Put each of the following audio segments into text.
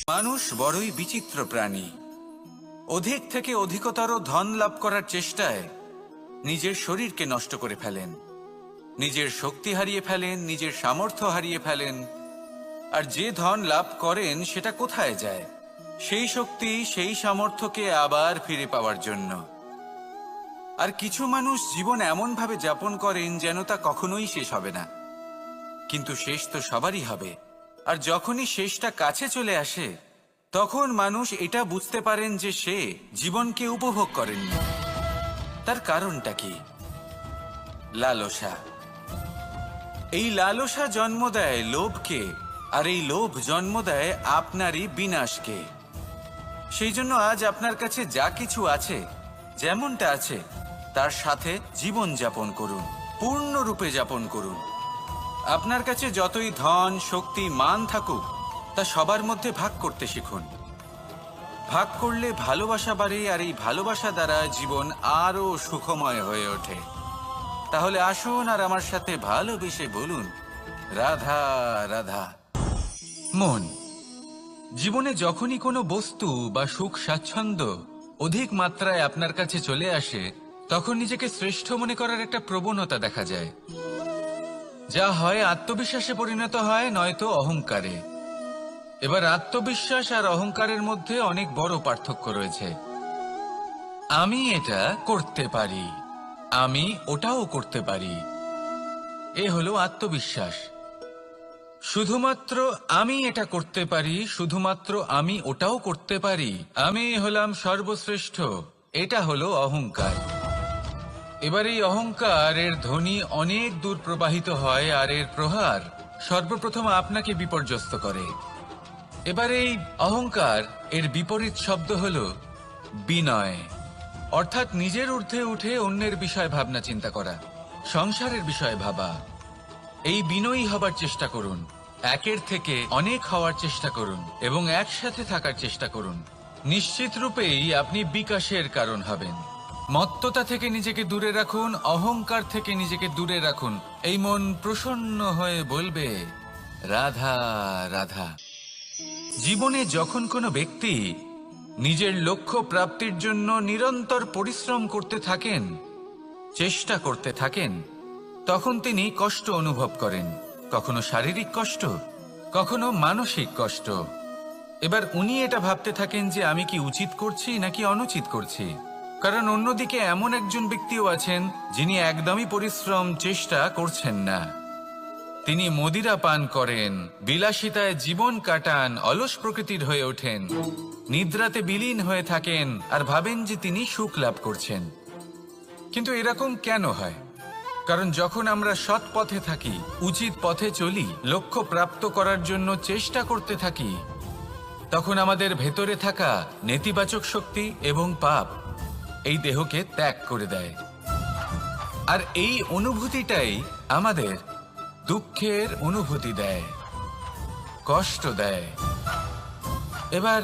মানুষ বড়ই বিচিত্র প্রাণী। অধিক থেকে অধিকতর ধন লাভ করার চেষ্টায় নিজের শরীরকে নষ্ট করে ফেলেন, নিজের শক্তি হারিয়ে ফেলেন, নিজের সামর্থ্য হারিয়ে ফেলেন। আর যে ধন লাভ করেন সেটা কোথায় যায়? সেই শক্তি, সেই সামর্থ্যকে আবার ফিরে পাওয়ার জন্য। আর কিছু মানুষ জীবন এমনভাবে যাপন করেন যেন তা কখনোই শেষ হবে না। কিন্তু শেষ তো সবারই হবে। আর যখনই শেষটা কাছে চলে আসে, তখন মানুষ এটা বুঝতে পারেন যে সে জীবনকে উপভোগ করেননি। তার কারণটা কি? লালসা। এই লালসা জন্ম দেয় লোভকে, আর এই লোভ জন্ম দেয় আপনারই বিনাশকে। সেই জন্য আজ আপনার কাছে যা কিছু আছে, যেমনটা আছে, তার সাথে জীবন যাপন করুন, পূর্ণরূপে যাপন করুন। আপনার কাছে যতই ধন, শক্তি, মান থাকুক, তা সবার মধ্যে ভাগ করতে শিখুন। ভাগ করলে ভালোবাসা বাড়ে, আর এই ভালোবাসা দ্বারা জীবন আরো সুখময় হয়ে ওঠে। তাহলে আসুন আর আমার সাথে ভালোবেসে বলুন, রাধা রাধা। মন। জীবনে যখনই কোনো বস্তু বা সুখ স্বাচ্ছন্দ্য অধিক মাত্রায় আপনার কাছে চলে আসে, তখন নিজেকে শ্রেষ্ঠ মনে করার একটা প্রবণতা দেখা যায়। যা হয় আত্মবিশ্বাসে পরিণত হয়, নয়তো অহংকারে। এবার আত্মবিশ্বাস আর অহংকারের মধ্যে অনেক বড় পার্থক্য রয়েছে। আমি এটা করতে পারি, আমি ওটাও করতে পারি, এ হলো আত্মবিশ্বাস। শুধুমাত্র আমি এটা করতে পারি, শুধুমাত্র আমি ওটাও করতে পারি, আমি হলাম সর্বশ্রেষ্ঠ, এটা হলো অহংকার। এবার এই অহংকার এর ধ্বনি অনেক দূর প্রবাহিত হয়, আর এর প্রহার সর্বপ্রথম আপনাকে বিপর্যস্ত করে। এবার এই অহংকার এর বিপরীত শব্দ হলো বিনয়, অর্থাৎ নিজের ঊর্ধ্বে উঠে অন্যের বিষয় ভাবনা চিন্তা করা, সংসারের বিষয়ে ভাবা। এই বিনয়ী হবার চেষ্টা করুন, একের থেকে অনেক হওয়ার চেষ্টা করুন এবং একসাথে থাকার চেষ্টা করুন। নিশ্চিত রূপেই আপনি বিকাশের কারণ হবেন। মত্ততা থেকে নিজেকে দূরে রাখুন, অহংকার থেকে নিজেকে দূরে রাখুন। এই মন প্রসন্ন হয়ে বলবে, রাধা রাধা। জীবনে যখন কোনো ব্যক্তি নিজের লক্ষ্য প্রাপ্তির জন্য নিরন্তর পরিশ্রম করতে থাকেন, চেষ্টা করতে থাকেন, তখন তিনি কষ্ট অনুভব করেন। কখনো শারীরিক কষ্ট, কখনো মানসিক কষ্ট। এবার উনি এটা ভাবতে থাকেন যে আমি কি উচিত করছি নাকি অনুচিত করছি। কারণ অন্যদিকে এমন একজন ব্যক্তিও আছেন যিনি একদমই পরিশ্রম, চেষ্টা করছেন না। তিনি মদিরা পান করেন, বিলাসিতায় জীবন কাটান, অলস প্রকৃতির হয়ে ওঠেন, নিদ্রাতে বিলীন হয়ে থাকেন আর ভাবেন যে তিনি সুখ লাভ করছেন। কিন্তু এরকম কেন হয়? কারণ যখন আমরা সৎ পথে থাকি, উচিত পথে চলি, লক্ষ্য প্রাপ্ত করার জন্য চেষ্টা করতে থাকি, তখন আমাদের ভেতরে থাকা নেতিবাচক শক্তি এবং পাপ এই দেহকে ত্যাগ করে দেয়। আর এই অনুভূতিটাই আমাদের দুঃখের অনুভূতি দেয়, কষ্ট দেয়। এবার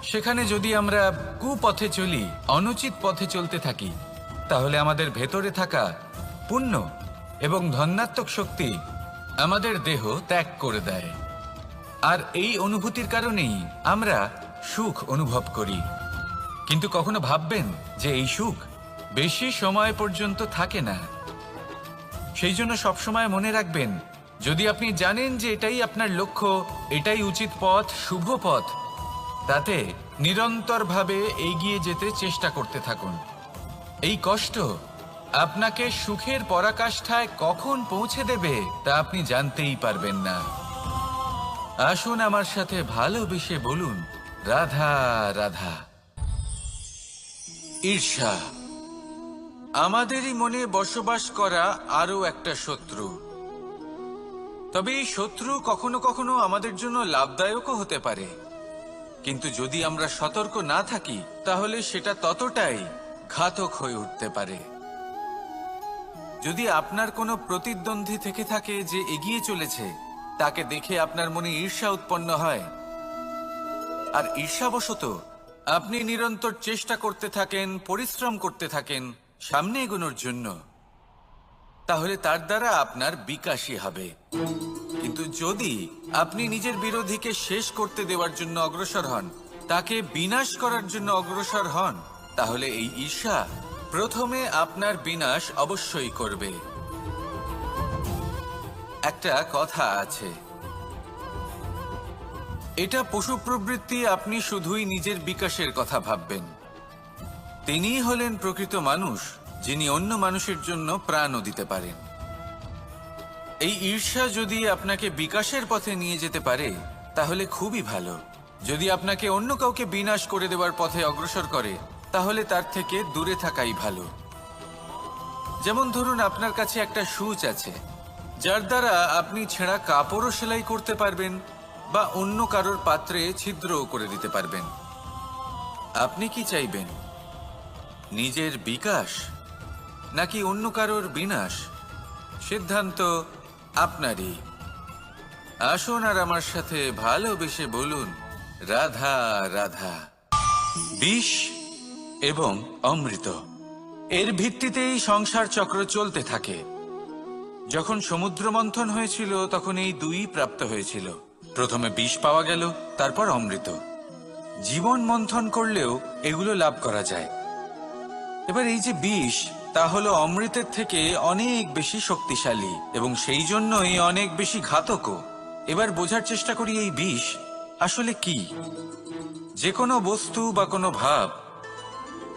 সেখানে যদি আমরা কুপথে চলি, অনুচিত পথে চলতে থাকি, তাহলে আমাদের ভেতরে থাকা পুণ্য এবং ধনাত্মক শক্তি আমাদের দেহ ত্যাগ করে দেয়। আর এই অনুভূতির কারণেই আমরা সুখ অনুভব করি। কিন্তু কখনো ভাববেন যে এই সুখ বেশি সময় পর্যন্ত থাকে না। সেই জন্য সবসময় মনে রাখবেন, যদি আপনি জানেন যে এটাই আপনার লক্ষ্য, এটাই উচিত পথ, শুভ পথ, তাতে নিরন্তরভাবে এগিয়ে যেতে চেষ্টা করতে থাকুন। এই কষ্ট আপনাকে সুখের পরাকাষ্ঠায় কখন পৌঁছে দেবে তা আপনি জানতেই পারবেন না। আসুন আমার সাথে ভালোবেসে বলুন, রাধা রাধা। ঈর্ষা আমাদেরই মনে বসবাস করা আরো একটা শত্রু। তবে এই শত্রু কখনো কখনো আমাদের জন্য লাভদায়কও হতে পারে। কিন্তু যদি আমরা সতর্ক না থাকি, তাহলে সেটা ততটাই ঘাতক হয়ে উঠতে পারে। যদি আপনার কোনো প্রতিদ্বন্দ্বী থেকে থাকে যে এগিয়ে চলেছে, তাকে দেখে আপনার মনে ঈর্ষা উৎপন্ন হয়, আর ঈর্ষাবশত আপনি নিরন্তর চেষ্টা করতে থাকেন, পরিশ্রম করতে থাকেন সামনে এগোনোর জন্য, তাহলে তার দ্বারা আপনার বিকাশই হবে। কিন্তু যদি আপনি নিজের বিরোধীকে শেষ করতে দেওয়ার জন্য অগ্রসর হন, তাকে বিনাশ করার জন্য অগ্রসর হন, তাহলে এই ঈর্ষা প্রথমে আপনার বিনাশ অবশ্যই করবে। একটা কথা আছে, এটা পশু প্রবৃত্তি, আপনি শুধুই নিজের বিকাশের কথা ভাববেন। তিনিই হলেন প্রকৃত মানুষ, যিনি অন্য মানুষের জন্য প্রাণও দিতে পারেন। এই ঈর্ষা যদি আপনাকে বিকাশের পথে নিয়ে যেতে পারে তাহলে খুবই ভালো। যদি আপনাকে অন্য কাউকে বিনাশ করে দেওয়ার পথে অগ্রসর করে তাহলে তার থেকে দূরে থাকাই ভালো। যেমন ধরুন, আপনার কাছে একটা সূচ আছে যার দ্বারা আপনি ছেঁড়া কাপড়ও সেলাই করতে পারবেন বা অন্য কারোর পাত্রে ছিদ্রও করে দিতে পারবেন। আপনি কি চাইবেন, নিজের বিকাশ নাকি অন্য কারোর বিনাশ? সিদ্ধান্ত আপনারই। আসুন আর আমার সাথে ভালোবেসে বলুন, রাধা রাধা। বিষ এবং অমৃত, এর ভিত্তিতেই সংসার চক্র চলতে থাকে। যখন সমুদ্র মন্থন হয়েছিল তখন এই দুই প্রাপ্ত হয়েছিল। প্রথমে বিষ পাওয়া গেল, তারপর অমৃত। জীবন মন্থন করলেও এগুলো লাভ করা যায়। এবার এই যে বিষ, তা হলো অমৃতের থেকে অনেক বেশি শক্তিশালী এবং সেই জন্যই অনেক বেশি ঘাতকও। এবার বোঝার চেষ্টা করি এই বিষ আসলে কি। যে কোনো বস্তু বা কোনো ভাব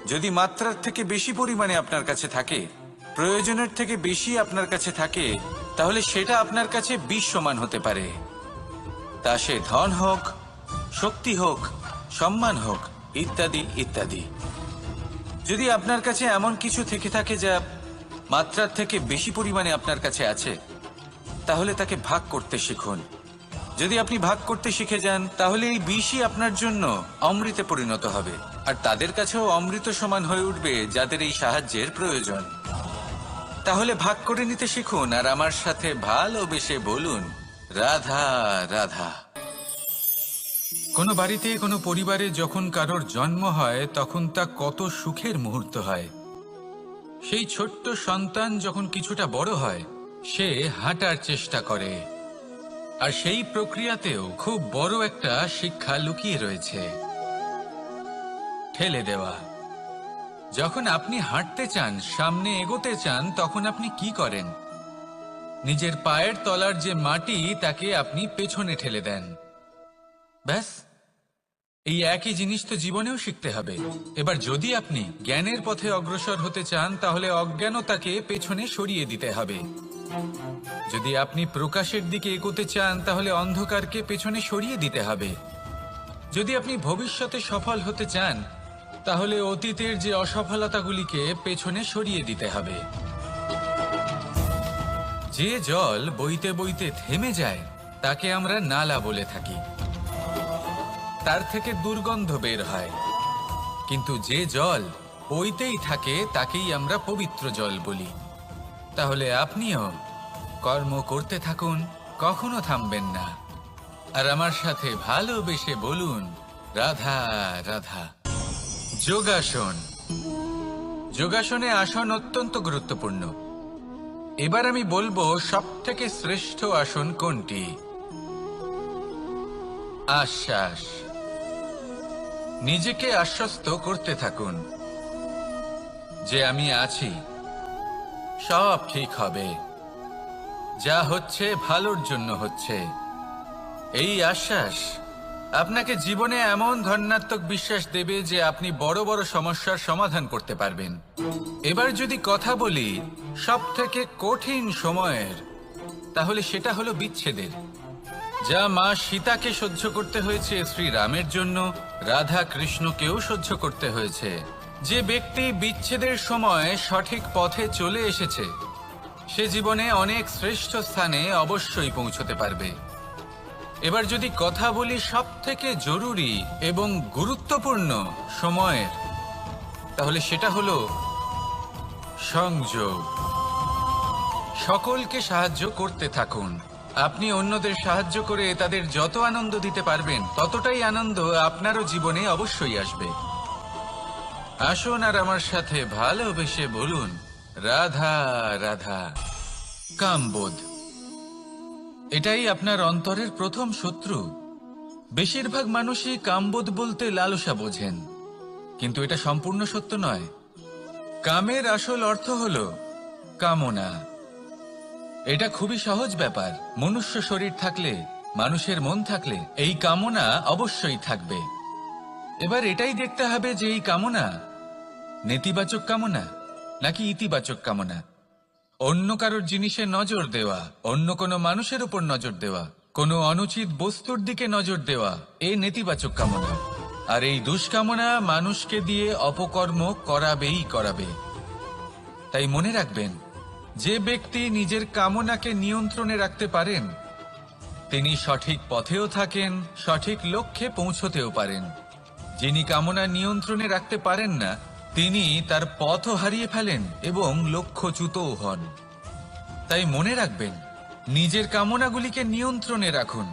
যদি মাত্রার থেকে বেশি পরিমাণে আপনার কাছে থাকে, প্রয়োজনের থেকে বেশি আপনার কাছে থাকে, তাহলে সেটা আপনার কাছে বিষ সমান হতে পারে। তা সে ধন হোক, শক্তি হোক, সম্মান হোক, ইত্যাদি ইত্যাদি। যদি আপনার কাছে এমন কিছু থেকে থাকে যা মাত্রার থেকে বেশি পরিমাণে আপনার কাছে আছে, তাহলে তাকে ভাগ করতে শিখুন। যদি আপনি ভাগ করতে শিখে যান তাহলে এই বিষই আপনার জন্য অমৃতে পরিণত হবে, আর তাদের কাছেও অমৃত সমান হয়ে উঠবে যাদের এই সাহায্যের প্রয়োজন। তাহলে ভাগ করে নিতে শিখুন আর আমার সাথে ভালোবেসে বলুন, রাধা রাধা। কোনো বাড়িতে, কোনো পরিবারে যখন কারোর জন্ম হয় তখন তা কত সুখের মুহূর্ত হয়। সেই ছোট্ট সন্তান যখন কিছুটা বড় হয়, সে হাঁটার চেষ্টা করে, আর সেই প্রক্রিয়াতেও খুব বড় একটা শিক্ষা লুকিয়ে রয়েছে, ঠেলে দেওয়া। যখন আপনি হাঁটতে চান, সামনে এগোতে চান, তখন আপনি কি করেন? নিজের পায়ের তলার যে মাটি তাকে আপনি পেছনে ঠেলে দেন। ব্যাস, এই একই জিনিস তো জীবনেও শিখতে হবে। এবার যদি আপনি জ্ঞানের পথে অগ্রসর হতে চান তাহলে অজ্ঞানতাকে পেছনে সরিয়ে দিতে হবে। যদি আপনি প্রকাশের দিকে এগোতে চান তাহলে অন্ধকারকে পেছনে সরিয়ে দিতে হবে। যদি আপনি ভবিষ্যতে সফল হতে চান তাহলে অতীতের যে অসফলতাগুলিকে পেছনে সরিয়ে দিতে হবে। যে জল বইতে বইতে থেমে যায় তাকে আমরা নালা বলে থাকি, তার থেকে দুর্গন্ধ বের হয়। কিন্তু যে জল বইতেই থাকে তাকেই আমরা পবিত্র জল বলি। তাহলে আপনিও কর্ম করতে থাকুন, কখনো থামবেন না। আর আমার সাথে ভালোবেসে বলুন, রাধা রাধা। যোগাসন। যোগাসনে আসন অত্যন্ত গুরুত্বপূর্ণ। এবার আমি বলবো সবথেকে শ্রেষ্ঠ আসন কোনটি। আশ্বাস। নিজেকে আশ্বস্ত করতে থাকুন যে আমি আছি, সব ঠিক হবে, যা হচ্ছে ভালোর জন্য হচ্ছে। এই আশ্বাস আপনাকে জীবনে এমন ধনাত্মক বিশ্বাস দেবে যে আপনি বড় বড় সমস্যার সমাধান করতে পারবেন। এবার যদি কথা বলি সবথেকে কঠিন সময়ের, তাহলে সেটা হলো বিচ্ছেদের। যা মা সীতাকে সহ্য করতে হয়েছে শ্রীরামের জন্য, রাধা কৃষ্ণকেও সহ্য করতে হয়েছে। যে ব্যক্তি বিচ্ছেদের সময় সঠিক পথে চলে এসেছে সে জীবনে অনেক শ্রেষ্ঠ স্থানে অবশ্যই পৌঁছতে পারবে। এবার যদি কথা বলি সবথেকে জরুরি এবং গুরুত্বপূর্ণ সময়ের, তাহলে সেটা হলো সংযোগ। সকলকে সাহায্য করতে থাকুন। আপনি অন্যদের সাহায্য করে তাদের যত আনন্দ দিতে পারবেন ততটাই আনন্দ আপনারও জীবনে অবশ্যই আসবে। আসুন আর আমার সাথে ভালোবেসে বলুন, রাধা রাধা। কামবোধ, এটাই আপনার অন্তরের প্রথম শত্রু। বেশিরভাগ মানুষই কামবোধ বলতে লালসা বোঝেন, কিন্তু এটা সম্পূর্ণ সত্য নয়। কামের আসল অর্থ হল কামনা। এটা খুবই সহজ ব্যাপার। মনুষ্য শরীর থাকলে, মানুষের মন থাকলে এই কামনা অবশ্যই থাকবে। এবার এটাই দেখতে হবে যে এই কামনা নেতিবাচক কামনা নাকি ইতিবাচক কামনা। অন্য কারোর জিনিসে নজর দেওয়া, অন্য কোনো মানুষের উপর নজর দেওয়া, কোনো অনুচিত বস্তুর দিকে নজর দেওয়া, এ নেতিবাচক কামনা। আর এই দুষ্কামনা মানুষকে দিয়ে অপকর্ম করাবেই করাবে। তাই মনে রাখবেন, যে ব্যক্তি নিজের কামনাকে নিয়ন্ত্রণে রাখতে পারেন তিনি সঠিক পথেও থাকেন, সঠিক লক্ষ্যে পৌঁছতেও পারেন। যিনি কামনা নিয়ন্ত্রণে রাখতে পারেন না তিনি তার পথও হারিয়ে ফেলেন এবং লক্ষ্যচ্যুতও হন। তাই মনে রাখবেন, নিজের কামনাগুলিকে নিয়ন্ত্রণে রাখুন।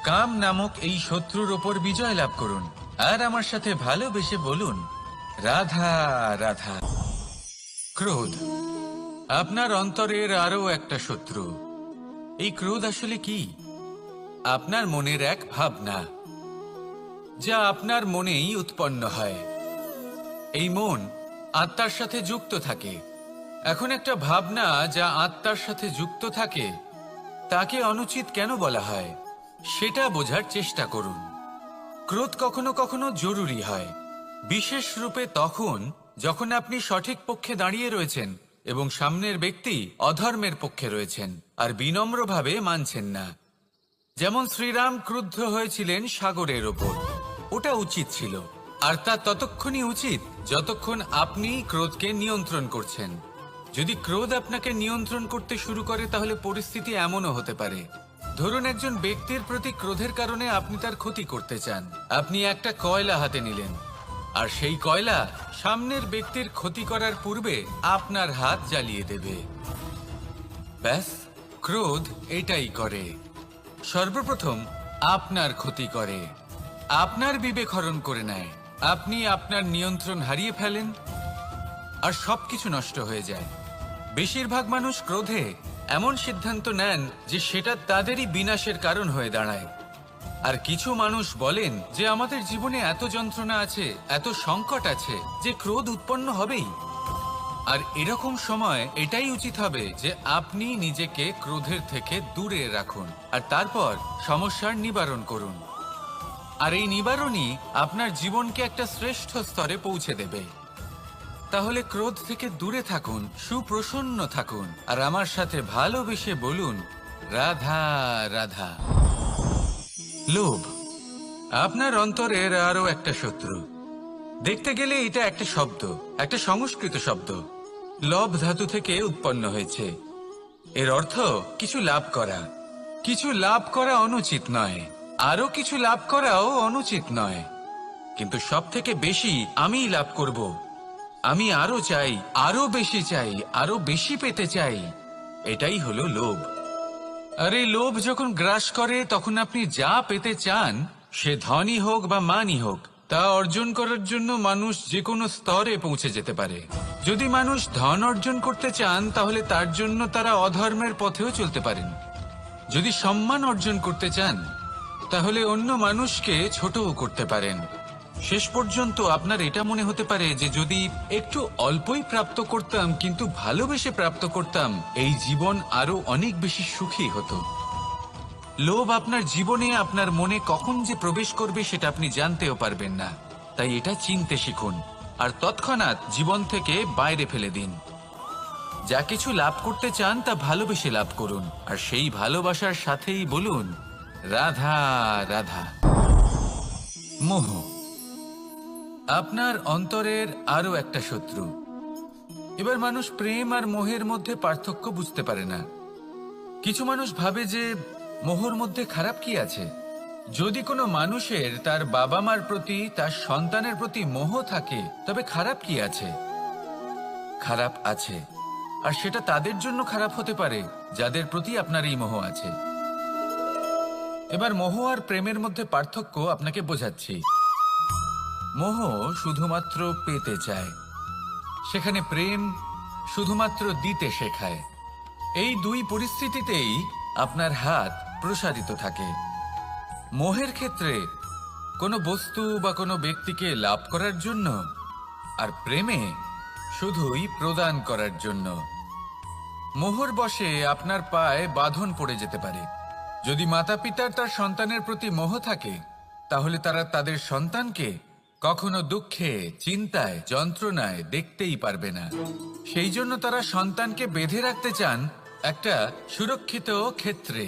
কাম নামক এই শত্রুর ওপর বিজয় লাভ করুন। আর আমার সাথে ভালোবেসে বলুন, রাধা রাধা। ক্রোধ আপনার অন্তরের আরো একটা শত্রু। এই ক্রোধ আসলে কি? আপনার মনের এক ভাবনা, যা আপনার মনেই উৎপন্ন হয়। এই মন আত্মার সাথে যুক্ত থাকে। এখন একটা ভাবনা যা আত্মার সাথে যুক্ত থাকে তাকে অনুচিত কেন বলা হয় সেটা বোঝার চেষ্টা করুন। ক্রোধ কখনো কখনো জরুরি হয়, বিশেষ রূপে তখন যখন আপনি সঠিক পক্ষে দাঁড়িয়ে রয়েছেন এবং সামনের ব্যক্তি অধর্মের পক্ষে রয়েছেন আর বিনম্রভাবে মানছেন না। যেমন শ্রীরাম ক্রুদ্ধ হয়েছিলেন সাগরের ওপর, ওটা উচিত ছিল। আর তা ততক্ষণই উচিত যতক্ষণ আপনি ক্রোধকে নিয়ন্ত্রণ করছেন। যদি ক্রোধ আপনাকে নিয়ন্ত্রণ করতে শুরু করে তাহলে পরিস্থিতি এমনও হতে পারে, ধরুন একজন ব্যক্তির প্রতি ক্রোধের কারণে আপনি তার ক্ষতি করতে চান। আপনি একটা কয়লা হাতে নিলেন আর সেই কয়লা সামনের ব্যক্তির ক্ষতি করার পূর্বে আপনার হাত জ্বালিয়ে দেবে। ব্যাস, ক্রোধ এটাই করে। সর্বপ্রথম আপনার ক্ষতি করে, আপনার বিবেক হরণ করে নেয়। আপনি আপনার নিয়ন্ত্রণ হারিয়ে ফেলেন আর সবকিছু নষ্ট হয়ে যায়। বেশিরভাগ মানুষ ক্রোধে এমন সিদ্ধান্ত নেন যে সেটা তাদেরই বিনাশের কারণ হয়ে দাঁড়ায়। আর কিছু মানুষ বলেন যে আমাদের জীবনে এত যন্ত্রণা আছে, এত সংকট আছে যে ক্রোধ উৎপন্ন হবেই। আর এরকম সময় এটাই উচিত হবে যে আপনি নিজেকে ক্রোধের থেকে দূরে রাখুন আর তারপর সমস্যার নিবারণ করুন। আর এই নিবারণই আপনার জীবনকে একটা শ্রেষ্ঠ স্তরে পৌঁছে দেবে। তাহলে ক্রোধ থেকে দূরে থাকুন, সুপ্রসন্ন থাকুন আর আমার সাথে ভালোবেসে বলুন, রাধা রাধা। লোভ আপনার অন্তরের আরো একটা শত্রু। দেখতে গেলে এটা একটা শব্দ, একটা সংস্কৃত শব্দ। লব ধাতু থেকে উৎপন্ন হয়েছে। এর অর্থ কিছু লাভ করা। কিছু লাভ করা অনুচিত নয়, আরো কিছু লাভ করাও অনুচিত নয়, কিন্তু সব থেকে বেশি আমিই লাভ করব, আমি আরো চাই, আরো বেশি চাই, আরো বেশি পেতে চাই, এটাই হলো লোভ। আর এই লোভ যখন গ্রাস করে তখন আপনি যা পেতে চান, সে ধনই হোক বা মানই হোক, তা অর্জন করার জন্য মানুষ যে কোনো স্তরে পৌঁছে যেতে পারে। যদি মানুষ ধন অর্জন করতে চান তাহলে তার জন্য তারা অধর্মের পথেও চলতে পারেন। যদি সম্মান অর্জন করতে চান তাহলে অন্য মানুষকে ছোটও করতে পারেন। শেষ পর্যন্ত আপনার এটা মনে হতে পারে যে যদি একটু অল্পই প্রাপ্ত করতাম কিন্তু ভালোবেসে প্রাপ্ত করতাম, এই জীবন আরো অনেক বেশি সুখী হতো। লোভ আপনার জীবনে, আপনার মনে কখন যে প্রবেশ করবে সেটা আপনি জানতেও পারবেন না। তাই এটা চিনতে শিখুন আর তৎক্ষণাৎ জীবন থেকে বাইরে ফেলে দিন। যা কিছু লাভ করতে চান তা ভালোবেসে লাভ করুন আর সেই ভালোবাসার সাথেই বলুন, রাধা রাধা। মোহ আপনার অন্তরের আরো একটা শত্রু। এবার মানুষ প্রেম আর মোহের মধ্যে পার্থক্য বুঝতে পারে না। কিছু মানুষ ভাবে যে মোহর মধ্যে খারাপ কি আছে। যদি কোনো মানুষের তার বাবা মার প্রতি, তার সন্তানের প্রতি মোহ থাকে তবে খারাপ কি আছে? খারাপ আছে, আর সেটা তাদের জন্য খারাপ হতে পারে যাদের প্রতি আপনার এই মোহ আছে। এবার মোহ আর প্রেমের মধ্যে পার্থক্য আপনাকে বোঝাচ্ছি। মোহ শুধুমাত্র পেতে চায়, সেখানে প্রেম শুধুমাত্র দিতে শেখায়। এই দুই পরিস্থিতিতেই আপনার হাত প্রসারিত থাকে। মোহের ক্ষেত্রে কোনো বস্তু বা কোনো ব্যক্তিকে লাভ করার জন্য, আর প্রেমে শুধুই প্রদান করার জন্য। মোহর বশে আপনার পায়ে বাঁধন পড়ে যেতে পারে। যদি মাতা পিতার তার সন্তানের প্রতি মোহ থাকে, তাহলে তারা তাদের সন্তানকে কখনো দুঃখে, চিন্তায়, যন্ত্রণায় দেখতেই পারবে না। সেই জন্য তারা সন্তানকে বেঁধে রাখতে চান একটা সুরক্ষিত ক্ষেত্রে,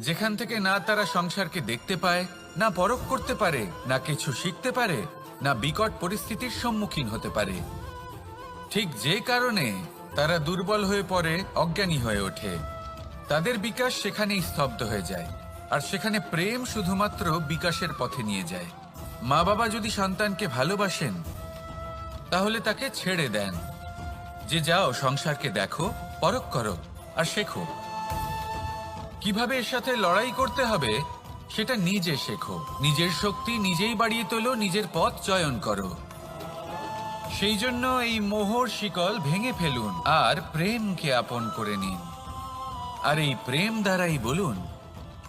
যেখান থেকে না তারা সংসারকে দেখতে পায়, না পরখ করতে পারে, না কিছু শিখতে পারে, না বিকট পরিস্থিতির সম্মুখীন হতে পারে। ঠিক যে কারণে তারা দুর্বল হয়ে পড়ে, অজ্ঞানী হয়ে ওঠে। তাদের বিকাশ সেখানেই স্তব্ধ হয়ে যায়, আর সেখানে প্রেম শুধুমাত্র বিকাশের পথে নিয়ে যায়। মা বাবা যদি সন্তানকে ভালোবাসেন, তাহলে তাকে ছেড়ে দেন যে যাও সংসারকে দেখো, পরখ করো আর শেখো। কিভাবে এর সাথে লড়াই করতে হবে সেটা নিজে শেখো। নিজের শক্তি নিজেই বাড়িয়ে তোলো, নিজের পথ চয়ন করো। সেই জন্য এই মোহর শিকল ভেঙে ফেলুন আর প্রেমকে আপন করে নিন। আর এই প্রেম দ্বারাই বলুন,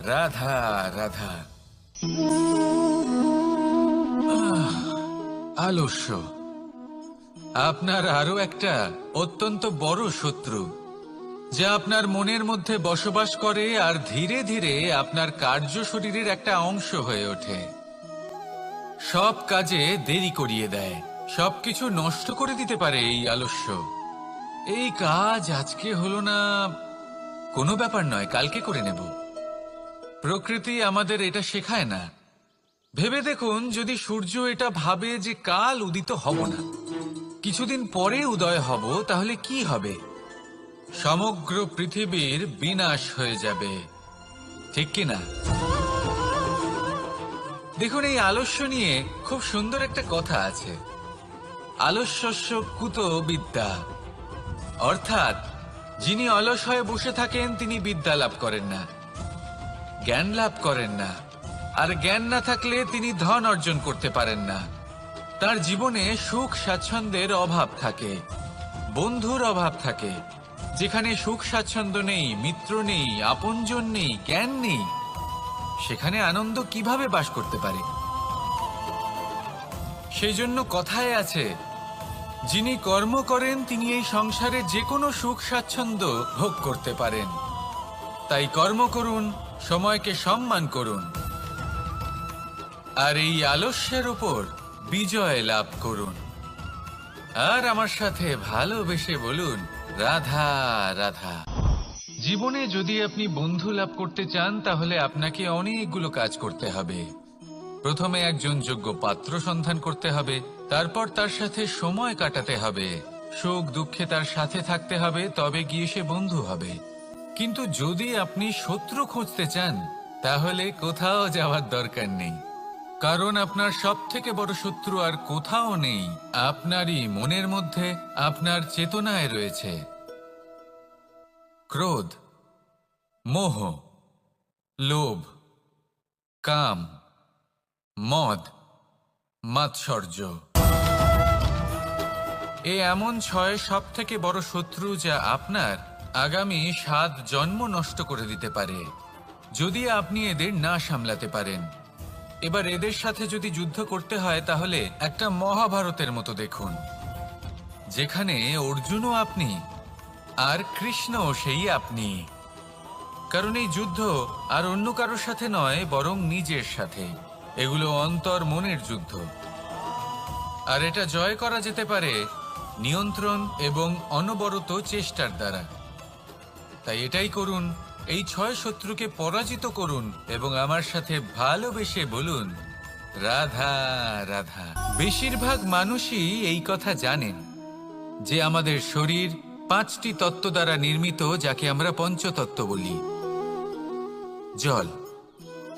রাধা রাধা। আলস্য আপনার আরো একটা অত্যন্ত বড় শত্রু, যা আপনার মনের মধ্যে বসবাস করে আর ধীরে ধীরে আপনার কার্য শরীরের একটা অংশ হয়ে ওঠে। সব কাজে দেরি করিয়ে দেয়, সবকিছু নষ্ট করে দিতে পারে এই আলস্য। এই কাজ আজকে হলো না, কোনো ব্যাপার নয়, কালকে করে নেব। প্রকৃতি আমাদের এটা শেখায় না। ভেবে দেখুন, যদি সূর্য এটা ভাবে যে কাল উদিত হব না, কিছুদিন পরে উদয় হব, তাহলে কি হবে? সমগ্র পৃথিবীর বিনাশ হয়ে যাবে, ঠিক কি না? দেখুন, এই আলস্য নিয়ে খুব সুন্দর একটা কথা আছে, আলস্যস্য কুত বিদ্যা। অর্থাৎ যিনি অলস হয়ে বসে থাকেন তিনি বিদ্যা লাভ করেন না, জ্ঞান লাভ করেন না। আর জ্ঞান না থাকলে তিনি ধন অর্জন করতে পারেন না। তার জীবনে সুখ স্বাচ্ছন্দ্যের অভাব থাকে, বন্ধুর অভাব থাকে। যেখানে সুখ স্বাচ্ছন্দ্য নেই, মিত্র নেই, আপনজন নেই, জ্ঞান নেই, সেখানে আনন্দ কিভাবে বাস করতে পারে? সেই জন্য কথায় আছে, যিনি কর্ম করেন তিনি এই সংসারে যে কোনো সুখ স্বাচ্ছন্দ্য ভোগ করতে পারেন। তাই কর্ম করুন, সময়কে সম্মান করুন, আর এই আলস্যের উপর বিজয় লাভ করুন। আর আমার সাথে ভালোবেসে বলুন, রাধা রাধা। জীবনে যদি আপনি বন্ধু লাভ করতে চান, তাহলে আপনাকে অনেকগুলো কাজ করতে হবে। প্রথমে একজন যোগ্য পাত্র সন্ধান করতে হবে, তারপর তার সাথে সময় কাটাতে হবে, সুখ দুঃখে তার সাথে থাকতে হবে, তবে গিয়ে সে বন্ধু হবে। কিন্তু যদি আপনি শত্রু খুঁজতে চান, তাহলে কোথাও যাওয়ার দরকার নেই, কারণ আপনার সব থেকে বড় শত্রু আর কোথাও নেই, আপনারই মনের মধ্যে, আপনার চেতনায় রয়েছে। ক্রোধ, মোহ, লোভ, কাম, মদ, মাৎসর্য। এ এমন 6 সব থেকে বড় শত্রু, যা আপনার আগামী 7 জন্ম নষ্ট করে দিতে পারে, যদি আপনি এদের না সামলাতে পারেন। এবার এদের সাথে যদি যুদ্ধ করতে হয়, তাহলে একটা মহাভারতের মতো দেখুন, যেখানে অর্জুনও আপনি আর কৃষ্ণও সেই আপনি। কারণ এই যুদ্ধ আর অন্য কারোর সাথে নয়, বরং নিজের সাথে। এগুলো অন্তর মনের যুদ্ধ, আর এটা জয় করা যেতে পারে নিয়ন্ত্রণ এবং অনবরত চেষ্টার দ্বারা। তাই এটাই করুন, এই 6 শত্রুকে পরাজিত করুন এবং আমার সাথে ভালোবেসে বলুন, রাধা রাধা। বেশিরভাগ মানুষই এই কথা জানেন যে আমাদের শরীর 5টি তত্ত্ব দ্বারা নির্মিত, যাকে আমরা পঞ্চতত্ত্ব বলি: জল,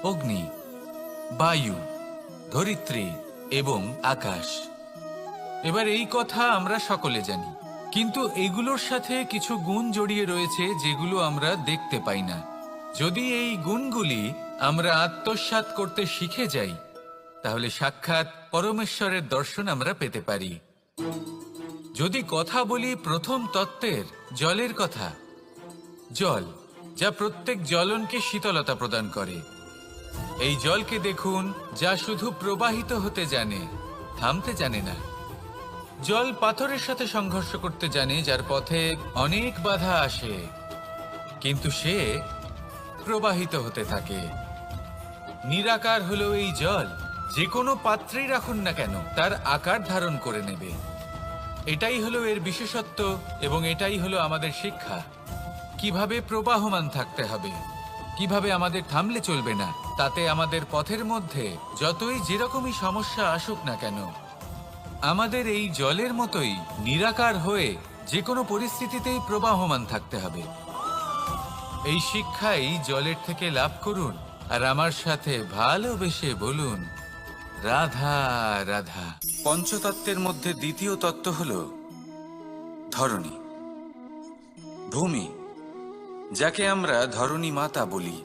অগ্নি, বায়ু, ধরিত্রী এবং আকাশ। এবার এই কথা আমরা সকলে জানি, কিন্তু এগুলোর সাথে কিছু গুণ জড়িয়ে রয়েছে যেগুলো আমরা দেখতে পাই না। যদি এই গুণগুলি আমরা আত্মসাৎ করতে শিখে যাই, তাহলে সাক্ষাৎ পরমেশ্বরের দর্শন আমরা পেতে পারি। যদি কথা বলি প্রথম তত্ত্বের, জলের কথা, জল, যা প্রত্যেক জ্বলনকে শীতলতা প্রদান করে। এই জলকে দেখুন, যা শুধু প্রবাহিত হতে জানে, থামতে জানে না। জল পাথরের সাথে সংঘর্ষ করতে জানে, যার পথে অনেক বাধা আসে, কিন্তু সে প্রবাহিত হতে থাকে। নিরাকার হলো এই জল, যে কোনো পাত্রেই রাখুন না কেন তার আকার ধারণ করে নেবে। এটাই হলো এর বিশেষত্ব, এবং এটাই হলো আমাদের শিক্ষা। কিভাবে প্রবাহমান থাকতে হবে, কিভাবে আমাদের থামলে চলবে না, তাতে আমাদের পথের মধ্যে যতই যেরকমই সমস্যা আসুক না কেন, আমাদের এই জলের মতোই নিরাকার হয়ে যে কোনো পরিস্থিতিতেই প্রবাহমান থাকতে হবে। এই শিক্ষাই জলের থেকে লাভ করুন, আর আমার সাথে ভালোবেসে বলুন, রাধা রাধা। পঞ্চতত্ত্বের মধ্যে দ্বিতীয় তত্ত্ব হল ধরণী, ভূমি, যাকে আমরা ধরণী মাতা বলি।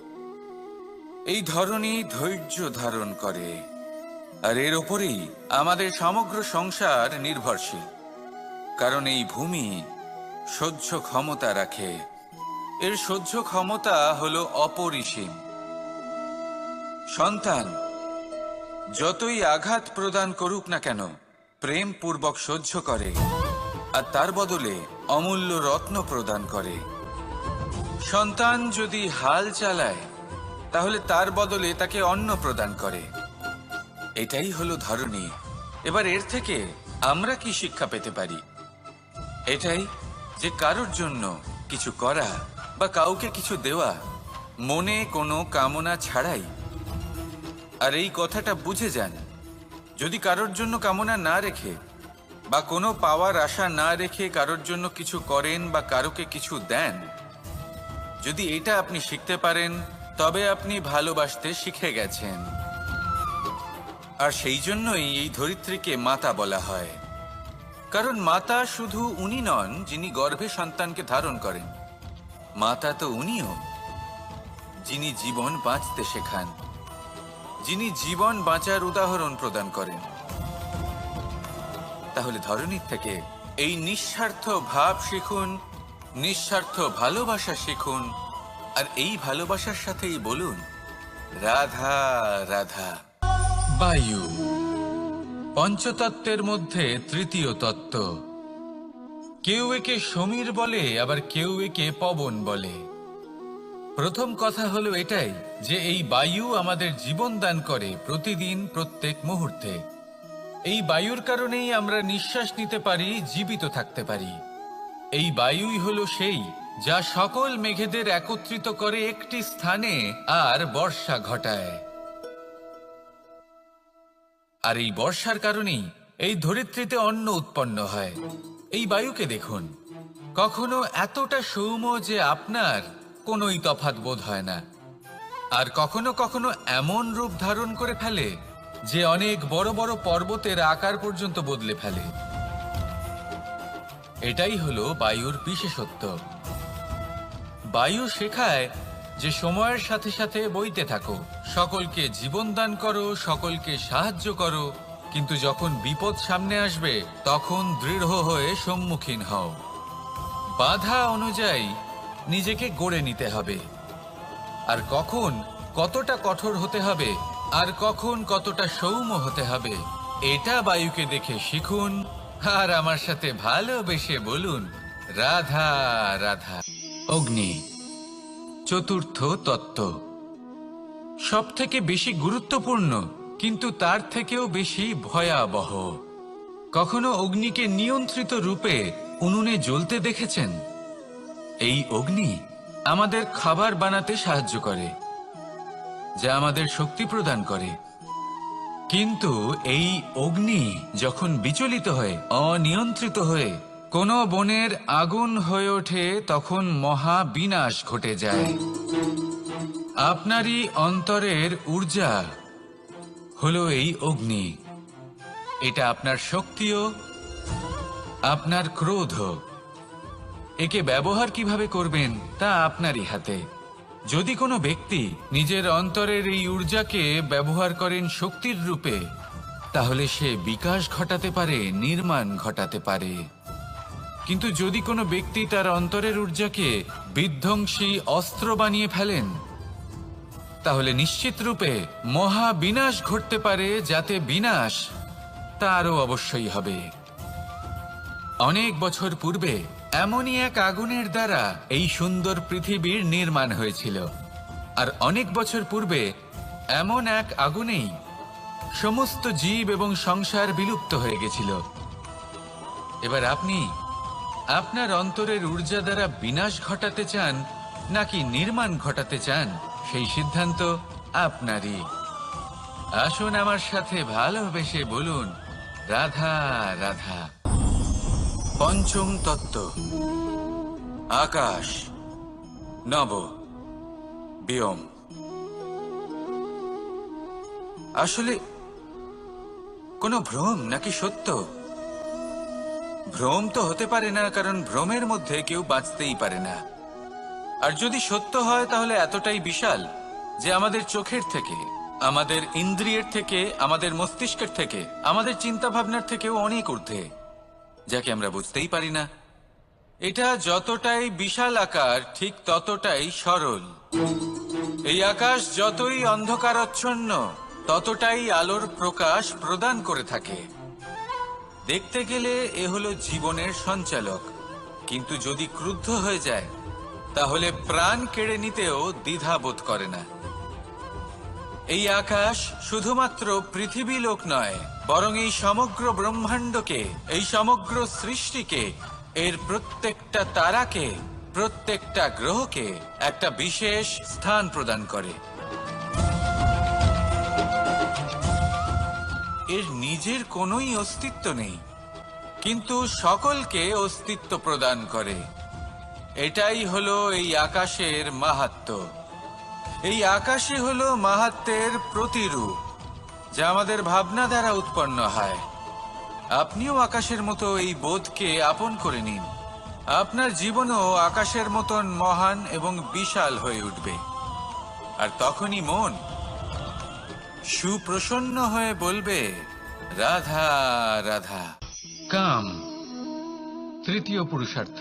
এই ধরণী ধৈর্য ধারণ করে, আর এর ওপরেই আমাদের সমগ্র সংসার নির্ভরশীল। কারণ এই ভূমি সহ্য ক্ষমতা রাখে, এর সহ্য ক্ষমতা হলো অপরিসীম। সন্তান যতই আঘাত প্রদান করুক না কেন, প্রেম পূর্বক সহ্য করে, আর তার বদলে অমূল্য রত্ন প্রদান করে। সন্তান যদি হাল চালায়, তাহলে তার বদলে তাকে অন্ন প্রদান করে। এটাই হলো ধরণী। এবার এর থেকে আমরা কি শিক্ষা পেতে পারি? এটাই যে কারোর জন্য কিছু করা বা কাউকে কিছু দেওয়া মনে কোনো কামনা ছাড়াই। আর এই কথাটা বুঝে যান, যদি কারোর জন্য কামনা না রেখে বা কোনো পাওয়ার আশা না রেখে কারোর জন্য কিছু করেন বা কারোকে কিছু দেন, যদি এটা আপনি শিখতে পারেন, তবে আপনি ভালোবাসতে শিখে গেছেন। আর সেই জন্যই এই ধরিত্রীকে মাতা বলা হয়। কারণ মাতা শুধু উনি নন যিনি গর্ভে সন্তানকে ধারণ করেন, মাতা তো উনিও যিনি জীবন বাঁচতে শেখান, যিনি জীবন বাঁচার উদাহরণ প্রদান করেন। তাহলে ধরণীর থেকে এই নিঃস্বার্থ ভাব শিখুন, নিঃস্বার্থ ভালোবাসা শিখুন, আর এই ভালোবাসার সাথেই বলুন, রাধা রাধা। বায়ু পঞ্চতত্ত্বের মধ্যে তৃতীয় তত্ত্ব। কেউ একে সমীর বলে, আবার কেউ একে পবন বলে। প্রথম কথা হলো এটাই যে এই বায়ু আমাদের জীবন দান করে প্রতিদিন, প্রত্যেক মুহূর্তে। এই বায়ুর কারণেই আমরা নিঃশ্বাস নিতে পারি, জীবিত থাকতে পারি। এই বায়ুই হলো সেই যা সকল মেঘেদের একত্রিত করে একটি স্থানে আর বর্ষা ঘটায়। আর এই বর্ষার কারণেই এই ধরিত্রীতে অন্ন উৎপন্ন হয়। এই বায়ুকে দেখুন, কখনো এতটা সৌম্য যে আপনার কোনোই তফাৎ বোধ হয় না, আর কখনো কখনো এমন রূপ ধারণ করে ফেলে যে অনেক বড় বড় পর্বতের আকার পর্যন্ত বদলে ফেলে। এটাই হলো বায়ুর বিশেষত্ব। বায়ু শেখায় যে সময়ের সাথে সাথে বইতে থাকো, সকলকে জীবন দান করো, সকলকে সাহায্য করো, কিন্তু যখন বিপদ সামনে আসবে তখন দৃঢ় হয়ে সম্মুখীন হও। বাধা অনুযায়ী নিজেকে গড়ে নিতে হবে, আর কখন কতটা কঠোর হতে হবে আর কখন কতটা সৌম্য হতে হবে, এটা বায়ুকে দেখে শিখুন, আর আমার সাথে ভালোবেসে বলুন, রাধা রাধা। অগ্নি চতুর্থ তত্ত্ব, সব থেকে বেশি গুরুত্বপূর্ণ, কিন্তু তার থেকেও বেশি ভয়াবহ। কখনো অগ্নিকে নিয়ন্ত্রিত রূপে উনুনে জ্বলতে দেখেছেন? এই অগ্নি আমাদের খাবার বানাতে সাহায্য করে, যা আমাদের শক্তি প্রদান করে। কিন্তু এই অগ্নি যখন বিচলিত হয়ে, অনিয়ন্ত্রিত হয়ে কোনো বনের আগুন হয়ে ওঠে, তখন মহা বিনাশ ঘটে যায়। আপনারই অন্তরের ঊর্জা হলো এই অগ্নি। এটা আপনার শক্তিও, আপনার ক্রোধ। একে ব্যবহার কিভাবে করবেন তা আপনারই হাতে। যদি কোনো ব্যক্তি নিজের অন্তরের এই ঊর্জাকে ব্যবহার করেন শক্তির রূপে, তাহলে সে বিকাশ ঘটাতে পারে, নির্মাণ ঘটাতে পারে। কিন্তু যদি কোনো ব্যক্তি তার অন্তরের ঊর্জাকে বিধ্বংসী অস্ত্র বানিয়ে ফেলেন, তাহলে নিশ্চিত রূপে মহা বিনাশ ঘটতে পারে, যাতে বিনাশ তারও অবশ্যই হবে। অনেক বছর পূর্বে এমনই এক আগুনের দ্বারা এই সুন্দর পৃথিবীর নির্মাণ হয়েছিল, আর অনেক বছর পূর্বে এমন এক আগুনেই সমস্ত জীব এবং সংসার বিলুপ্ত হয়ে গেছিল। এবার আপনি আপনার অন্তরের ঊর্জা দ্বারা বিনাশ ঘটাতে চান নাকি নির্মাণ ঘটাতে চান, সেই সিদ্ধান্ত আপনারই। আসুন আমার সাথে ভালোবেসে বলুন, রাধা রাধা। পঞ্চম তত্ত্ব, আকাশ, নব, ব্যোম। আসলে কোনো ভ্রম নাকি সত্য? ভ্রম তো হতে পারে না, কারণ ভ্রমের মধ্যে কেউ বাঁচতেই পারে না। আর যদি সত্য হয় তাহলে এতটাই বিশাল যে আমাদের চোখের থেকে, আমাদের ইন্দ্রিয়ের থেকে, আমাদের মস্তিষ্কের থেকে, আমাদের চিন্তা ভাবনার থেকেও অনেক ঊর্ধ্বে, যাকে আমরা বুঝতেই পারি না। এটা যতটাই বিশাল আকার, ঠিক ততটাই সরল। এই আকাশ যতই অন্ধকারাচ্ছন্ন, ততটাই আলোর প্রকাশ প্রদান করে থাকে। দেখতে গেলে এ হলো জীবনের সঞ্চালক, কিন্তু যদি ক্রুদ্ধ হয়ে যায় তাহলে প্রাণ কেড়ে নিতেও দ্বিধাবোধ করে না। এই আকাশ শুধুমাত্র পৃথিবী লোক নয়, বরং এই সমগ্র ব্রহ্মাণ্ডকে, এই সমগ্র সৃষ্টিকে, এর প্রত্যেকটা তারাকে, প্রত্যেকটা গ্রহকে একটা বিশেষ স্থান প্রদান করে। এর নিজের কোনোই অস্তিত্ব নেই, কিন্তু সকলকে অস্তিত্ব প্রদান করে। এটাই হলো এই আকাশের মাহাত্ম্য। এই আকাশই হলো মাহাত্ম্যের প্রতিরূপ, যা আমাদের ভাবনা দ্বারা উৎপন্ন হয়। আপনিও আকাশের মতো এই বোধকে আপন করে নিন। আপনার জীবনও আকাশের মতন মহান এবং বিশাল হয়ে উঠবে। আর তখনই মন সুপ্রসন্ন হয়ে বলবে, রাধা রাধা। কাম, তৃতীয় পুরুষার্থ।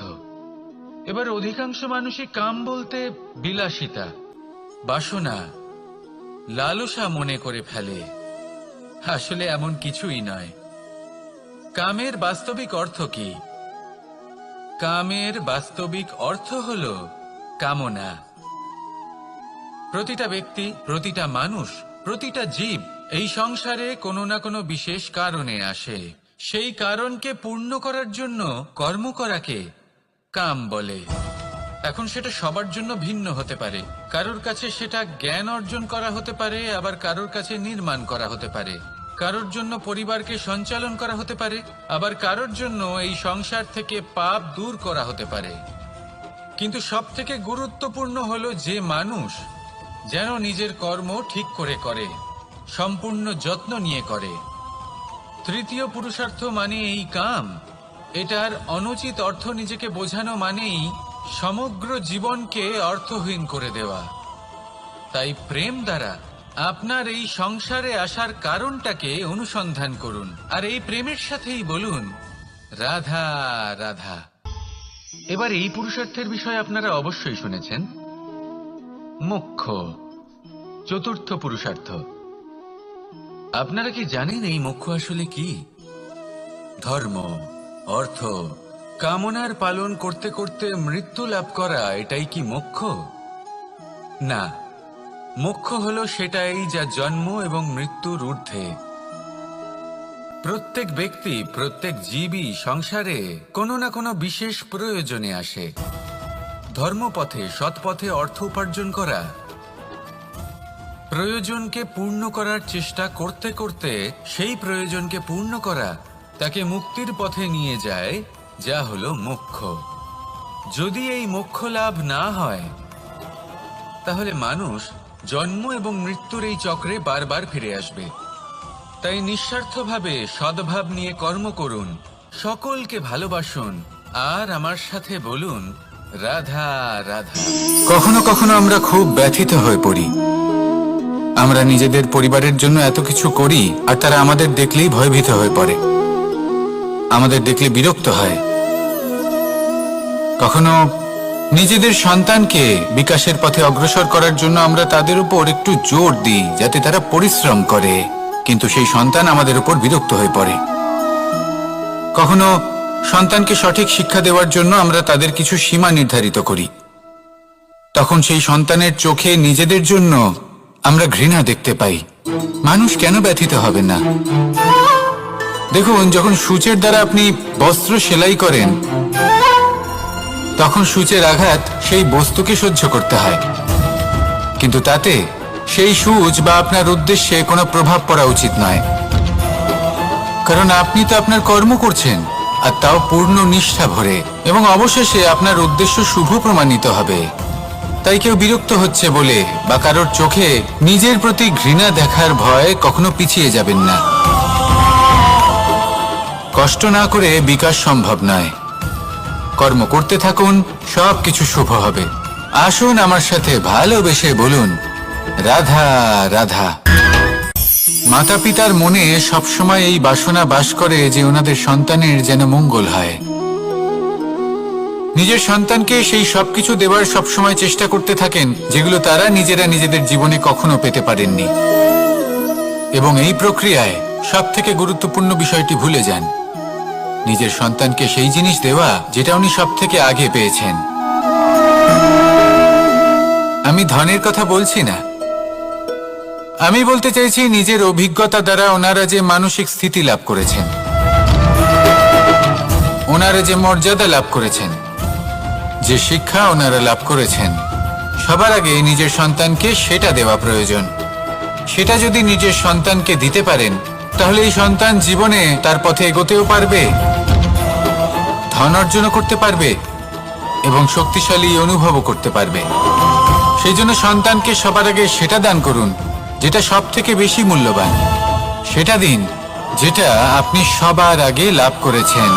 এবার অধিকাংশ মানুষই কাম বলতে বিলাসিতা, বাসনা, লালসা মনে করে ফেলে। আসলে এমন কিছুই নয়। কামের বাস্তবিক অর্থ কি? কামের বাস্তবিক অর্থ হল কামনা। প্রতিটা ব্যক্তি, প্রতিটা মানুষ, প্রতিটা জীব এই সংসারে কোনো না কোনো বিশেষ কারণে আসে। সেই কারণকে পূর্ণ করার জন্য কর্ম করাকে কাম বলে। এখন সেটা সবার জন্য ভিন্ন হতে পারে। কারোর কাছে সেটা জ্ঞান অর্জন করা হতে পারে, আবার কারোর কাছে নির্মাণ করা হতে পারে। কারোর জন্য পরিবারকে সঞ্চালন করা হতে পারে, আবার কারোর জন্য এই সংসার থেকে পাপ দূর করা হতে পারে। কিন্তু সবথেকে গুরুত্বপূর্ণ হলো যে মানুষ যেন নিজের কর্ম ঠিক করে করে, সম্পূর্ণ যত্ন নিয়ে করে। তৃতীয় পুরুষার্থ মানে এই কাম। এটার অনুচিত অর্থ নিজেকে বোঝানো মানেই সমগ্র জীবনকে অর্থহীন করে দেওয়া। তাই প্রেম দ্বারা আপনার এই সংসারে আসার কারণটাকে অনুসন্ধান করুন, আর এই প্রেমের সাথেই বলুন, রাধা রাধা। এবার এই পুরুষার্থের বিষয়ে আপনারা অবশ্যই শুনেছেন। মোক্ষ, চতুর্থ পুরুষার্থ। আপনারা কি জানেন এই মোক্ষ আসলে কি? ধর্ম, অর্থ, কামনার পালন করতে করতে মৃত্যু লাভ করা, এটাই কি মোক্ষ? না, মোক্ষ হলো সেটাই যা জন্ম এবং মৃত্যুর ঊর্ধ্বে। প্রত্যেক ব্যক্তি, প্রত্যেক জীবই সংসারে কোনো না কোনো বিশেষ প্রয়োজনে আসে। ধর্মপথে, সৎপথে অর্থ উপার্জন করা, প্রয়োজনকে পূর্ণ করার চেষ্টা করতে করতে সেই প্রয়োজনকে পূর্ণ করা তাকে মুক্তির পথে নিয়ে যায়, যা হলো মোক্ষ। যদি এই মোক্ষ লাভ না হয় তাহলে মানুষ জন্ম এবং মৃত্যুর এই চক্রে বারবার ফিরে আসবে। তাই নিঃস্বার্থভাবে সদ্ভাব নিয়ে কর্ম করুন, সকলকে ভালোবাসুন, আর আমার সাথে বলুন, রাধা রাধা। কখনো কখনো আমরা খুব ব্যথিত হয়ে পড়ি। আমরা নিজেদের পরিবারের জন্য এত কিছু করি, আর তারা আমাদের দেখলেই ভয়ভীত হয়ে পড়ে, আমাদের দেখলে বিরক্ত হয়। কখনো নিজেদের সন্তানকে বিকাশের পথে অগ্রসর করার জন্য আমরা তাদের উপর একটু জোর দিই যাতে তারা পরিশ্রম করে, কিন্তু সেই সন্তান আমাদের উপর বিরক্ত হয়ে পড়ে। কখনো সন্তানকে সঠিক শিক্ষা দেওয়ার জন্য আমরা তাদের কিছু সীমা নির্ধারিত করি, তখন সেই সন্তানের চোখে নিজেদের জন্য আমরা ঘৃণা দেখতে পাই। মানুষ কেন ব্যথিত হবেন না? দেখুন, যখন সূচের দ্বারা আপনি বস্ত্র সেলাই করেন তখন সূচের আঘাত সেই বস্তুকে সহ্য করতে হয়, কিন্তু তাতে সেই সূচ বা আপনার উদ্দেশ্যে কোনো প্রভাব পড়া উচিত নয়, কারণ আপনি তো আপনার কর্ম করছেন, আর তাও পূর্ণ নিষ্ঠা ভরে, এবং অবশেষে আপনার উদ্দেশ্য শুভ প্রমাণিত হবে। তাই কেউ বিরক্ত হচ্ছে বলে বা কারোর চোখে নিজের প্রতি ঘৃণা দেখার ভয় কখনো পিছিয়ে যাবেন না। কষ্ট না করে বিকাশ সম্ভব নয়। কর্ম করতে থাকুন, সব কিছু শুভ হবে। আসুন আমার সাথে ভালোবেসে বলুন, রাধা রাধা। মাতা পিতার মনে সবসময় এই বাসনা বাস করে যে ওনাদের সন্তানের যেন মঙ্গল হয়। নিজের সন্তানকে সেই সবকিছু দেওয়ার সবসময় চেষ্টা করতে থাকেন যেগুলো তারা নিজেরা নিজেদের জীবনে কখনো পেতে পারেননি, এবং এই প্রক্রিয়ায় সবথেকে গুরুত্বপূর্ণ বিষয়টি ভুলে যান, নিজের সন্তানকে সেই জিনিস দেওয়া যেটা উনি সব থেকে আগে পেয়েছেন। আমি ধনের কথা বলছি না, আমি বলতে চাইছি নিজের অভিজ্ঞতা দ্বারা ওনারা যে মানসিক স্থিতি লাভ করেছেন, ওনারা যে মর্যাদা লাভ করেছেন, যে শিক্ষা ওনারা লাভ করেছেন, সবার আগে নিজের সন্তানকে সেটা দেওয়া প্রয়োজন। সেটা যদি নিজের সন্তানকে দিতে পারেন তাহলে এই সন্তান জীবনে তার পথে এগোতেও পারবে, ধন অর্জনও করতে পারবে এবং শক্তিশালী অনুভবও করতে পারবে। সেই জন্য সন্তানকে সবার আগে সেটা দান করুন যেটা সব থেকে বেশি মূল্যবান। সেটা দিন যেটা আপনি সবার আগে লাভ করেছেন।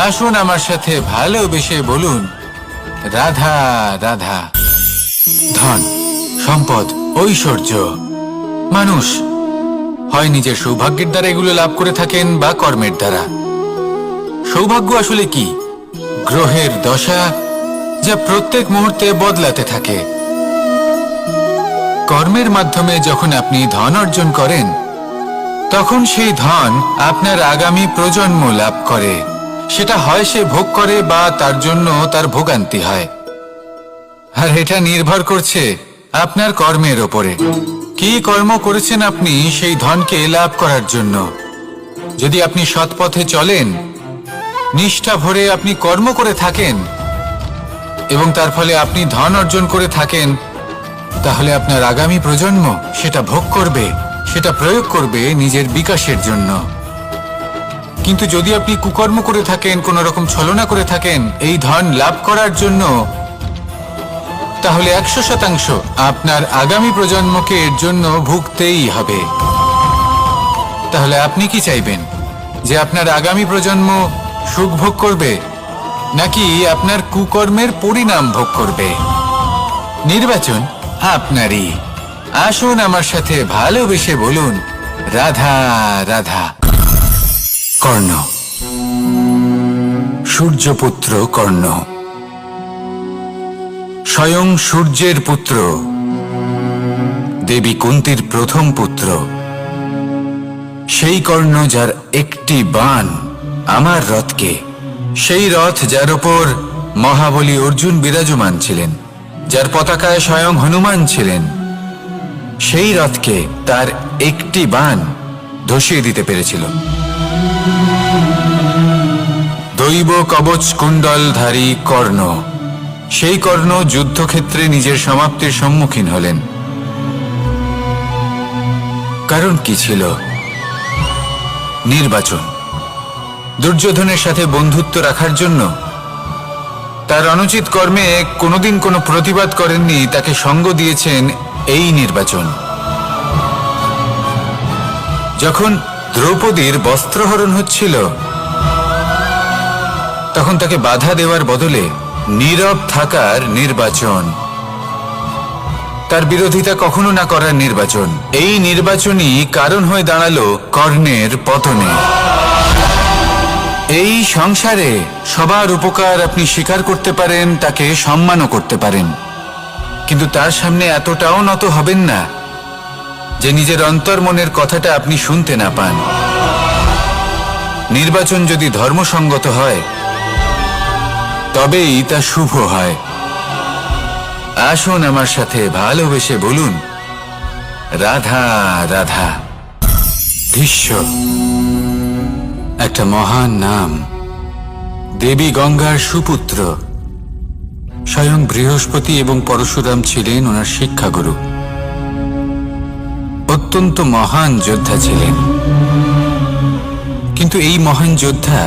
আসুন আমার সাথে ভালোবেসে বলুন, রাধা রাধা। ধন, সম্পদ, ঐশ্বর্য, মানুষ হয় নিজের সৌভাগ্যের দ্বারা এগুলো লাভ করে থাকেন বা কর্মের দ্বারা। সৌভাগ্য আসলে কি? গ্রহের দশা যা প্রত্যেক মুহূর্তে বদলাতে থাকে। কর্মের মাধ্যমে যখন আপনি ধন অর্জন করেন তখন সেই ধন আপনার আগামী প্রজন্ম লাভ করে। সেটা হয় সে ভোগ করে বা তার জন্য তার ভোগান্তি হয়, আর এটা নির্ভর করছে আপনার কর্মের ওপরে। কি কর্ম করেছেন আপনি সেই ধনকে লাভ করার জন্য? যদি আপনি সৎ পথে চলেন, নিষ্ঠা ভরে আপনি কর্ম করে থাকেন এবং তার ফলে আপনি ধন অর্জন করে থাকেন, তাহলে আপনার আগামী প্রজন্ম সেটা ভোগ করবে, সেটা প্রয়োগ করবে নিজের বিকাশের জন্য। কিন্তু যদি আপনি কুকর্ম করে থাকেন, কোনো রকম ছলনা করে থাকেন এই ধন লাভ করার জন্য, তাহলে 100% আপনার আগামী প্রজন্মকে এর জন্য ভুগতেই হবে। তাহলে আপনি কি চাইবেন? যে আপনার আগামী প্রজন্ম সুখ ভোগ করবে নাকি আপনার কুকর্মের পরিণাম ভোগ করবে? নির্বাচন আপনারই। আসুন আমার সাথে ভালোবেসে বলুন, রাধা রাধা। কর্ণ, সূর্যপুত্র কর্ণ, স্বয়ং সূর্যের পুত্র, দেবী কুন্তির প্রথম পুত্র। সেই কর্ণ যার একটি বাণ আমার রথকে, সেই রথ যার ওপর মহাবলী অর্জুন বিরাজমান ছিলেন, যার পতাকায় স্বয়ং হনুমান ছিলেন, সেই রথকে তার একটি বাণ ধসিয়ে দিতে পেরেছিল। দৈব কবচ কুণ্ডলধারী কর্ণ, সেই কর্ণ যুদ্ধক্ষেত্রে নিজের সমাপ্তির সম্মুখীন হলেন। কারণ কি ছিল? নির্বাচন। দুর্যোধনের সাথে বন্ধুত্ব রাখার জন্য তার অনুচিত কর্মে কোনোদিন কোনো প্রতিবাদ করেননি, তাকে সঙ্গ দিয়েছেন এই নির্বাচন। যখন দ্রৌপদীর বস্ত্রহরণ হচ্ছিল তখন তাকে বাধা দেওয়ার বদলে নীরব থাকার নির্বাচন, তার বিরোধিতা কখনো না করার নির্বাচন। এই নির্বাচনই কারণ হয়ে দাঁড়ালো কর্ণের পতনে। এই সংসারে সবার উপকার আপনি স্বীকার করতে পারেন, তাকে সম্মানও করতে পারেন, কিন্তু তার সামনে এতটাও নত হবেন না যে নিজের অন্তর্মনের কথাটা আপনি শুনতে না পান। নির্বাচন যদি ধর্মসঙ্গত হয় তবেই তা শুভ হয়। আসুন আমার সাথে ভালোবেসে বলুন, রাধা রাধা। ভীষ্ম একটা মহান নাম, দেবী গঙ্গার সুপুত্র। স্বয়ং বৃহস্পতি এবং পরশুরাম ছিলেন ওনার শিক্ষাগুরু। অত্যন্ত মহান যোদ্ধা ছিলেন, কিন্তু এই মহান যোদ্ধা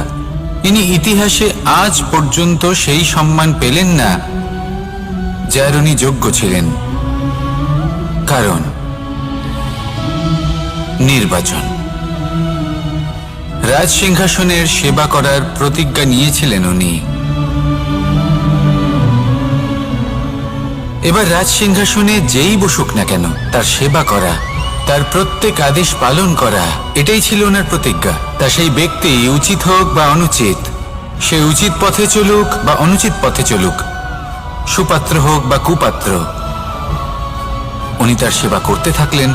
ইনি ইতিহাসে আজ পর্যন্ত সেই সম্মান পেলেন না যার উনি যোগ্য ছিলেন। কারণ নির্বাচন। রাজ সিংহাসনের সেবা করার প্রতিজ্ঞা নিয়েছিলেন উনি। এবার রাজ সিংহাসনে যেই বসুক না কেন তার সেবা করা, তার প্রত্যেক আদেশ পালন করা, এটাই ছিল ওনার প্রতিজ্ঞা। তা সেই ব্যক্তি উচিত হোক বা অনুচিত, সে উচিত পথে চলুক বা অনুচিত পথে চলুক, সুপাত্র হোক বা কুপাত্র, উনি তার সেবা করতে থাকলেন,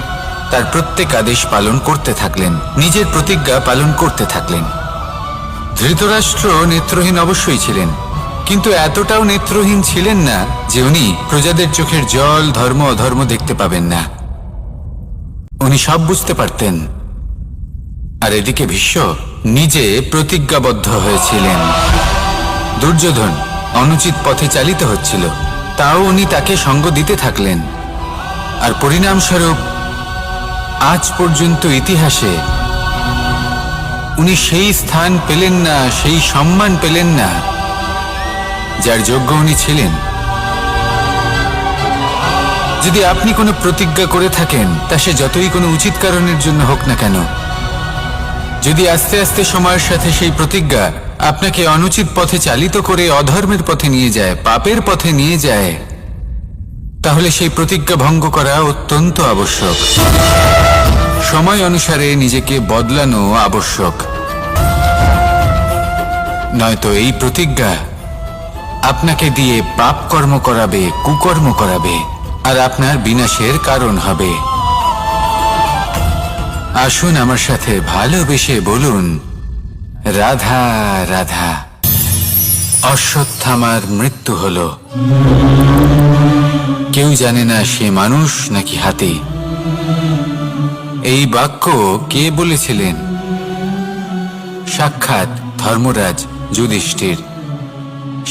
তার প্রত্যেক আদেশ পালন করতে থাকলেন, নিজের প্রতিজ্ঞা পালন করতে থাকলেন। ধৃতরাষ্ট্র নেত্রহীন অবশ্যই ছিলেন, কিন্তু এতটাও নেত্রহীন ছিলেন না যে উনি প্রজাদের চোখের জল, ধর্ম অধর্ম দেখতে পাবেন না। উনি সব বুঝতে পারতেন। আর এদিকে ভীষ্ম নিজে প্রতিজ্ঞাবদ্ধ হয়েছিলেন। দুর্যোধন অনুচিত পথে চালিত হচ্ছিল, তাও উনি তাকে সঙ্গ দিতে থাকলেন। আর পরিণামস্বরূপ আজ পর্যন্ত ইতিহাসে উনি সেই স্থান পেলেন না, সেই সম্মান পেলেন না যার যোগ্য উনি ছিলেন। যদি আপনি কোনো প্রতিজ্ঞা করে থাকেন, তা সে যতই কোনো উচিত কারণের জন্য হোক না কেন, যদি আস্তে আস্তে সময়ের সাথে সেই প্রতিজ্ঞা আপনাকে অনুচিত পথে চালিত করে অধর্মের পথে নিয়ে যায়, পাপের পথে নিয়ে যায়, তাহলে সেই প্রতিজ্ঞা ভঙ্গ করা অত্যন্ত আবশ্যক। সময় অনুসারে নিজেকে বদলানো আবশ্যক, নয়তো এই প্রতিজ্ঞা আপনাকে দিয়ে পাপ কর্ম করাবে, কুকর্ম করাবে, আর আপনার বিনাশের কারণ হবে। আসুন আমার সাথে ভালোবেসে বলুন, রাধা রাধা। অশ্বত্থামার মৃত্যু হলো। কেউ জানে না সে মানুষ নাকি হাতি। এই বাক্য কে বলেছিলেন? সাক্ষাৎ ধর্মরাজ যুধিষ্ঠির।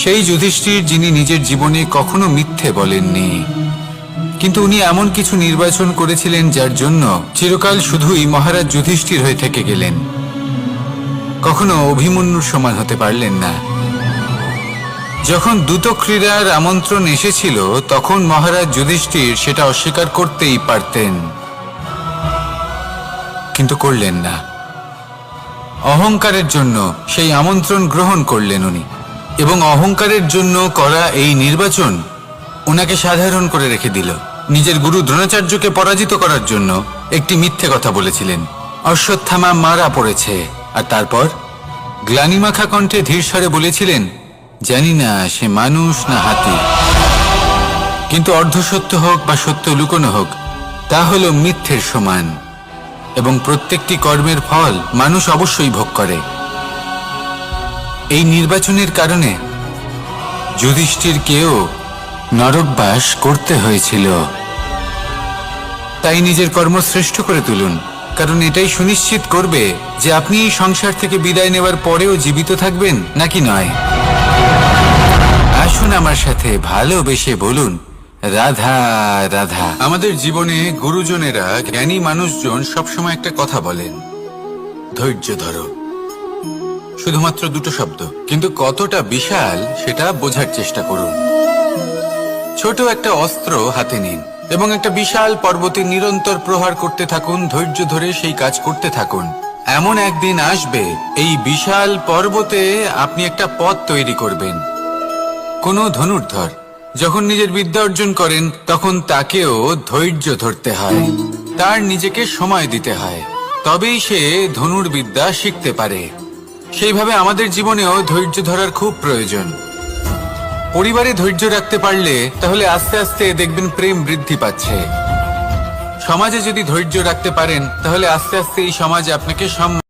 সেই যুধিষ্ঠির যিনি নিজের জীবনে কখনো মিথ্যে বলেননি, কিন্তু উনি এমন কিছু নির্বাচন করেছিলেন যার জন্য চিরকাল শুধুই মহারাজ যুধিষ্ঠির হয়ে থেকে গেলেন, কখনো অভিমন্যুর সমান হতে পারলেন না। যখন দ্যুত ক্রীড়ার আমন্ত্রণ এসেছিল তখন মহারাজ যুধিষ্ঠির সেটা অস্বীকার করতেই পারতেন, কিন্তু করলেন না। অহংকারের জন্য সেই আমন্ত্রণ গ্রহণ করলেন উনি, এবং অহংকারের জন্য করা এই নির্বাচন ওনাকে সাধারণ করে রেখে দিল। নিজের গুরু দ্রোণাচার্যকে পরাজিত করার জন্য একটি মিথ্যে কথা বলেছিলেন। অশ্বত্থামা মারা পড়েছে, আর তারপর গ্লানিমাখা কণ্ঠে ধীরস্বরে বলেছিলেন, জানি না সে মানুষ না হাতি, কিন্তু অর্ধসত্য হোক বা সত্য লুকোনো হোক, তা হলো মিথ্যের সমান, এবং প্রত্যেকটি কর্মের ফল মানুষ অবশ্যই ভোগ করে। এই নির্বাচনের কারণে যুধিষ্ঠিরকেও নরকবাস করতে হয়েছিল। তাই নিজের কর্ম শ্রেষ্ঠ করে তুলুন, কারণ এটাই সুনিশ্চিত করবে যে আপনি এই সংসার থেকে বিদায় নেওয়ার পরেও জীবিত থাকবেন নাকি নয়। আসুন আমার সাথে ভালোবেসে বলুন, রাধা রাধা। আমাদের জীবনে গুরুজনেরা, জ্ঞানী মানুষজন সবসময় একটা কথা বলেন, ধৈর্য ধরো। শুধুমাত্র দুটো শব্দ, কিন্তু কতটা বিশাল সেটা বোঝার চেষ্টা করুন। ছোট একটা অস্ত্র হাতে নিন এবং একটা বিশাল পর্বতে নিরন্তর প্রহার করতে থাকুন, ধৈর্য ধরে সেই কাজ করতে থাকুন। এমন একদিন আসবে এই বিশাল পর্বতে আপনি একটা পথ তৈরি করবেন। কোনো ধনুর্ধর যখন নিজের বিদ্যা অর্জন করেন তখন তাকেও ধৈর্য ধরতে হয়, তার নিজেকে সময় দিতে হয়, তবেই সে ধনুর্বিদ্যা শিখতে পারে। সেইভাবে আমাদের জীবনেও ধৈর্য ধরার খুব প্রয়োজন। পরিবারে ধৈর্য রাখতে পারলে তাহলে আস্তে আস্তে দেখবেন প্রেম বৃদ্ধি পাচ্ছে। সমাজে যদি ধৈর্য রাখতে পারেন তাহলে আস্তে আস্তে এই সমাজ আপনাকে সম্মান